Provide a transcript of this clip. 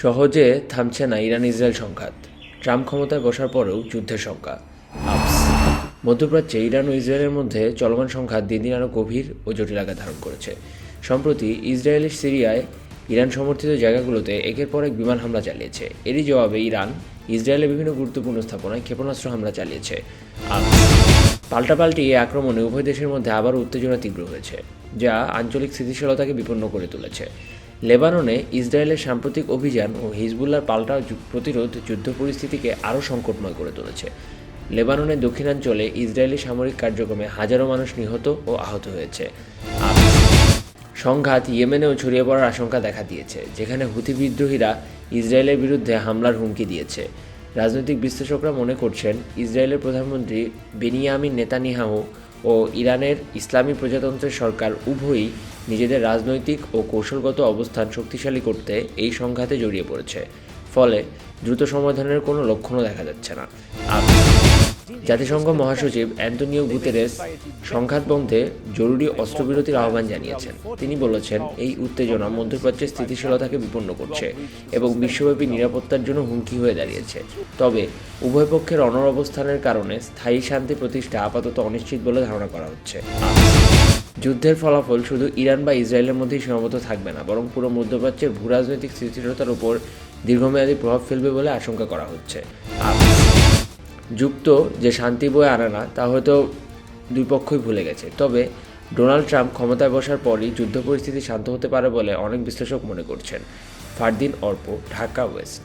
সহজে থামছে না ইরান ইসরায়েল সংঘাত। ট্রাম্প ক্ষমতায় বসার পরেও যুদ্ধের সংখ্যা আপস। মধ্যপ্রাচ্যে ইরান ও ইসরায়েলের মধ্যে চলমান সংঘাত দিন দিন আরও গভীর ও জটিল আকার ধারণ করেছে। সম্প্রতি ইসরায়েলের সিরিয়ায় ইরান সমর্থিত জায়গাগুলোতে একের পর এক বিমান হামলা চালিয়েছে। এরই জবাবে ইরান ইসরায়েলের বিভিন্ন গুরুত্বপূর্ণ স্থাপনায় ক্ষেপণাস্ত্র হামলা চালিয়েছে। পাল্টাপাল্টি এই আক্রমণে উভয় দেশের মধ্যে আবারও উত্তেজনা তীব্র হয়েছে, যা আঞ্চলিক স্থিতিশীলতাকে বিপন্ন করে তুলেছে। লেবাননে ইসরায়েলের সাম্প্রতিক অভিযান ও হিজবুল্লাহর পাল্টা প্রতিরোধ যুদ্ধ পরিস্থিতিকে আরও সংকটময় করে তুলেছে। লেবাননের দক্ষিণাঞ্চলে ইসরায়েলি সামরিক কার্যক্রমে হাজারো মানুষ নিহত ও আহত হয়েছে। সংঘাত ইয়েমেনেও ছড়িয়ে পড়ার আশঙ্কা দেখা দিয়েছে, যেখানে হুথি বিদ্রোহীরা ইসরায়েলের বিরুদ্ধে হামলার হুমকি দিয়েছে। রাজনৈতিক বিশ্লেষকরা মনে করছেন, ইসরায়েলের প্রধানমন্ত্রী বেনিয়ামিন নেতানিয়াহু ও ইরানের ইসলামী প্রজাতন্ত্রের সরকার উভয়ই নিজেদের রাজনৈতিক ও কৌশলগত অবস্থান শক্তিশালী করতে এই সংঘাতে জড়িয়ে পড়েছে। ফলে দ্রুত সমাধানের কোনো লক্ষণও দেখা যাচ্ছে না। জাতিসংঘ মহাসচিব অ্যান্টোনিও গুতেরেস সংঘাত বন্ধে জরুরি অস্ত্রবিরতির আহ্বান জানিয়েছেন। তিনি বলেছেন, এই উত্তেজনা মধ্যপ্রাচ্যের স্থিতিশীলতাকে বিপন্ন করছে এবং বিশ্বব্যাপী নিরাপত্তার জন্য হুমকি হয়ে দাঁড়িয়েছে। তবে উভয় পক্ষের অনড় অবস্থানের কারণে স্থায়ী শান্তি প্রতিষ্ঠা আপাতত অনিশ্চিত বলে ধারণা করা হচ্ছে। যুদ্ধের ফলাফল শুধু ইরান বা ইসরায়েলের মধ্যেই সীমাবদ্ধ থাকবে না, বরং পুরো মধ্যপ্রাচ্যের ভূরাজনৈতিক স্থিতিশীলতার উপর দীর্ঘমেয়াদী প্রভাব ফেলবে বলে আশঙ্কা করা হচ্ছে। যুক্ত যে শান্তি বয়ে আনে না, তা হয়তো দুই পক্ষই ভুলে গেছে। তবে ডোনাল্ড ট্রাম্প ক্ষমতায় বসার পরই যুদ্ধ পরিস্থিতি শান্ত হতে পারে বলে অনেক বিশ্লেষক মনে করছেন। ফারদিন অর্প, ঢাকা ওয়েস্ট।